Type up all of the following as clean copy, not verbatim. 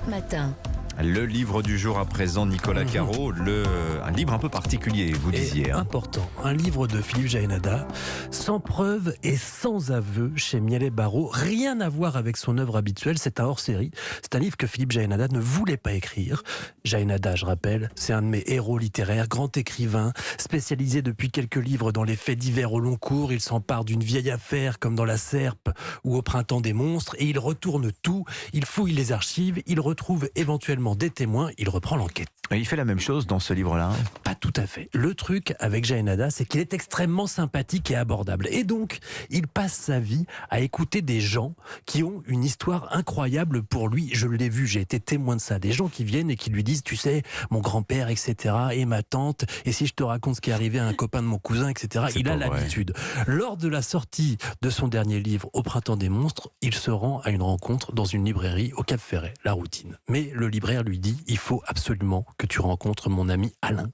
Matin. Le livre du jour à présent, Nicolas Caro, un livre un peu particulier, vous disiez. Important, un livre de Philippe Jaénada, sans preuve et sans aveu chez Miel et Barreau. Rien à voir avec son œuvre habituelle, c'est un hors-série. C'est un livre que Philippe Jaénada ne voulait pas écrire. Jaénada, je rappelle, c'est un de mes héros littéraires, grand écrivain, spécialisé depuis quelques livres dans les faits divers au long cours. Il s'empare d'une vieille affaire comme dans La Serpe ou Au printemps des monstres et il retourne tout, il fouille les archives, il retrouve éventuellement des témoins, il reprend l'enquête. Et il fait la même chose dans ce livre-là? Pas tout à fait. Le truc avec Jaénada, c'est qu'il est extrêmement sympathique et abordable. Et donc, il passe sa vie à écouter des gens qui ont une histoire incroyable pour lui. Je l'ai vu, j'ai été témoin de ça. Des gens qui viennent et qui lui disent, tu sais, mon grand-père, etc., et ma tante, et si je te raconte ce qui est arrivé à un copain de mon cousin, etc., il a l'habitude. Lors de la sortie de son dernier livre, Au printemps des monstres, il se rend à une rencontre dans une librairie au Cap Ferret, La Routine. Mais le libraire lui dit, il faut absolument que tu rencontres mon ami Alain.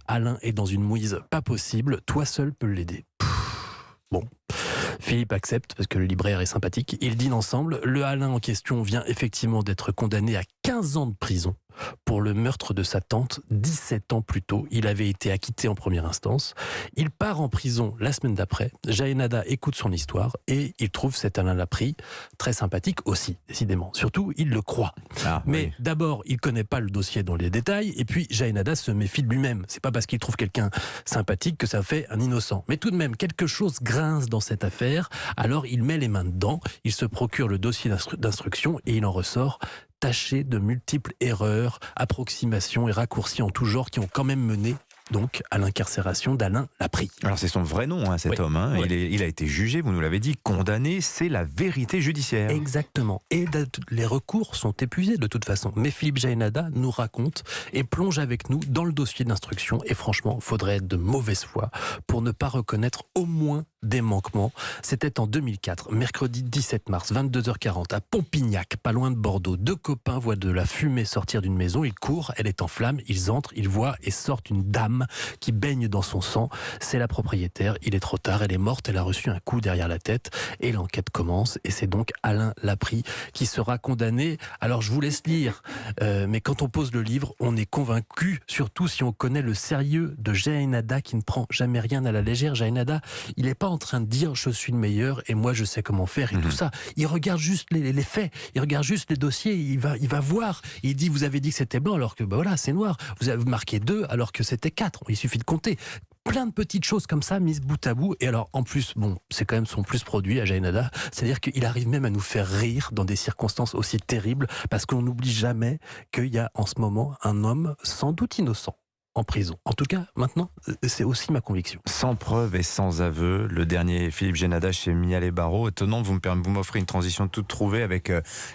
Alain est dans une mouise pas possible, toi seul peux l'aider. Bon, Philippe accepte parce que le libraire est sympathique. Ils dînent ensemble. Le Alain en question vient effectivement d'être condamné à 15 ans de prison pour le meurtre de sa tante 17 ans plus tôt. Il avait été acquitté en première instance. Il part en prison la semaine d'après. Jaénada écoute son histoire et il trouve cet Alain Laprie très sympathique aussi, décidément. Surtout, il le croit. Mais d'abord, il ne connaît pas le dossier dans les détails et puis Jaénada se méfie de lui-même. C'est pas parce qu'il trouve quelqu'un sympathique que ça fait un innocent. Mais tout de même, quelque chose grince dans cette affaire. Alors, il met les mains dedans, il se procure le dossier d'instruction et il en ressort taché de multiples erreurs, approximations et raccourcis en tout genre qui ont quand même mené donc à l'incarcération d'Alain Laprie. Alors c'est son vrai nom, cet homme. Il a été jugé, vous nous l'avez dit, condamné. C'est la vérité judiciaire. Exactement. Et les recours sont épuisés de toute façon. Mais Philippe Jaénada nous raconte et plonge avec nous dans le dossier d'instruction. Et franchement, il faudrait être de mauvaise foi pour ne pas reconnaître au moins des manquements. C'était en 2004, mercredi 17 mars, 22h40, à Pompignac, pas loin de Bordeaux. Deux copains voient de la fumée sortir d'une maison. Ils courent, elle est en flammes. Ils entrent, ils voient et sortent une dame qui baigne dans son sang. C'est la propriétaire. Il est trop tard, elle est morte. Elle a reçu un coup derrière la tête. Et l'enquête commence. Et c'est donc Alain Laprie qui sera condamné. Alors je vous laisse lire, mais quand on pose le livre, on est convaincu, surtout si on connaît le sérieux de Jaénada qui ne prend jamais rien à la légère. Jaénada, il n'est pas en train de dire je suis le meilleur et moi je sais comment faire et tout ça. Il regarde juste les faits, il regarde juste les dossiers, il va voir. Il dit vous avez dit que c'était blanc alors que voilà c'est noir. Vous avez marqué 2 alors que c'était 4. Il suffit de compter. Plein de petites choses comme ça mises bout à bout. Et alors en plus, c'est quand même son plus produit à Jaénada, c'est-à-dire qu'il arrive même à nous faire rire dans des circonstances aussi terribles parce qu'on n'oublie jamais qu'il y a en ce moment un homme sans doute innocent en prison. En tout cas, maintenant, c'est aussi ma conviction. Sans preuve et sans aveu, le dernier Philippe Jaénada chez Miel et Barreau. Étonnant, vous m'offrez une transition toute trouvée avec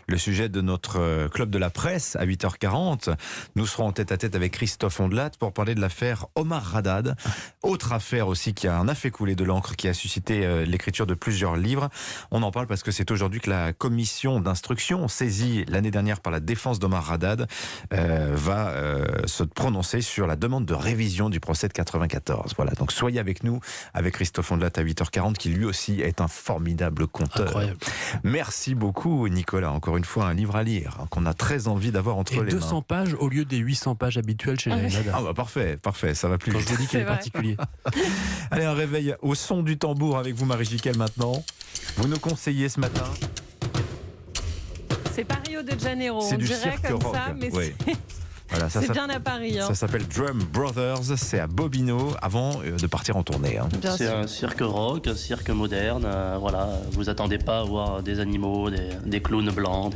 le sujet de notre club de la presse à 8h40. Nous serons en tête-à-tête avec Christophe Ondelat pour parler de l'affaire Omar Haddad. Autre affaire aussi qui en a fait couler de l'encre, qui a suscité l'écriture de plusieurs livres. On en parle parce que c'est aujourd'hui que la commission d'instruction, saisie l'année dernière par la défense d'Omar Haddad, va se prononcer sur la demande de révision du procès de 94. Voilà, donc soyez avec nous, avec Christophe Ondelat à 8h40, qui lui aussi est un formidable conteur. Incroyable. Merci beaucoup Nicolas, encore une fois un livre à lire, qu'on a très envie d'avoir entre les mains. 200 pages au lieu des 800 pages habituelles chez Jaénada. Ah bah parfait, ça va plus Quand vite. je vous dis qu'il est particulier. Allez, un réveil au son du tambour avec vous Marie Jiquel maintenant. Vous nous conseillez ce matin? C'est pas Rio de Janeiro, c'est on du dirait cirque comme rock. ça, mais Oui. Voilà, c'est bien à Paris. Ça s'appelle Drum Brothers, c'est à Bobino avant de partir en tournée. C'est un cirque rock, un cirque moderne. Voilà, vous attendez pas à voir des animaux, des clowns blancs.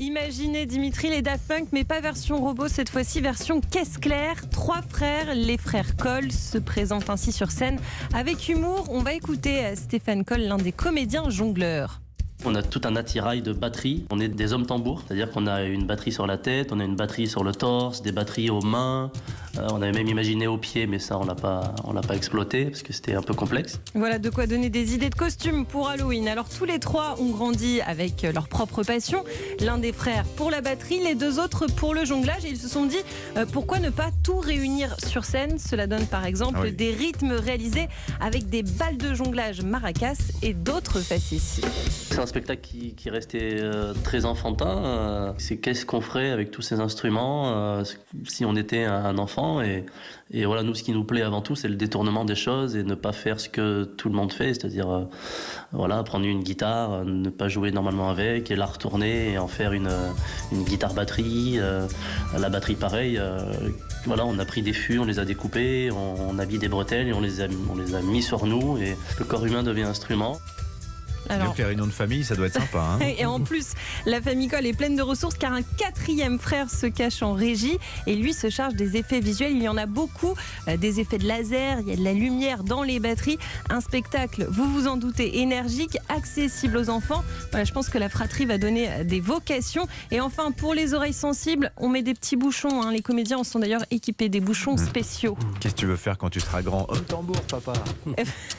Imaginez Dimitri, les Daft Punk, mais pas version robot, cette fois-ci version caisse claire. 3 frères, les frères Coll, se présentent ainsi sur scène avec humour. On va écouter Stéphane Coll, l'un des comédiens jongleurs. On a tout un attirail de batterie. On est des hommes tambours, c'est-à-dire qu'on a une batterie sur la tête, on a une batterie sur le torse, des batteries aux mains. On avait même imaginé aux pieds, mais ça on l'a pas exploité parce que c'était un peu complexe. Voilà de quoi donner des idées de costumes pour Halloween. Alors tous les 3 ont grandi avec leur propre passion. L'un des frères pour la batterie, les 2 autres pour le jonglage. Et ils se sont dit pourquoi ne pas tout réunir sur scène. Cela donne par exemple des rythmes réalisés avec des balles de jonglage maracas et d'autres facéties. C'est un spectacle qui restait très enfantin. C'est qu'est-ce qu'on ferait avec tous ces instruments si on était un enfant. Et voilà, nous, ce qui nous plaît avant tout, c'est le détournement des choses et ne pas faire ce que tout le monde fait, c'est-à-dire voilà, prendre une guitare, ne pas jouer normalement avec et la retourner et en faire une guitare-batterie. La batterie, pareil. Voilà, on a pris des fûts, on les a découpés, on a mis des bretelles et on les a mis sur nous et le corps humain devient instrument. Alors, les réunions de famille, ça doit être sympa. Hein. Et en plus, la famille Coll est pleine de ressources car un 4e frère se cache en régie et lui se charge des effets visuels. Il y en a beaucoup, des effets de laser, il y a de la lumière dans les batteries. Un spectacle, vous vous en doutez, énergique, accessible aux enfants. Voilà, je pense que la fratrie va donner des vocations. Et enfin, pour les oreilles sensibles, on met des petits bouchons. Hein. Les comédiens sont d'ailleurs équipés des bouchons spéciaux. Qu'est-ce que tu veux faire quand tu seras grand? Tambour, papa.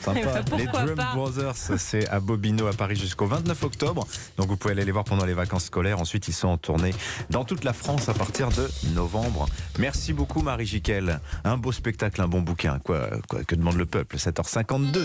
Sympa. Les Drum Brothers, c'est à Bobino à Paris jusqu'au 29 octobre. Donc vous pouvez aller les voir pendant les vacances scolaires. Ensuite, ils sont en tournée dans toute la France à partir de novembre. Merci beaucoup Marie Jiquel. Un beau spectacle, un bon bouquin. Quoi que demande le peuple? 7h52.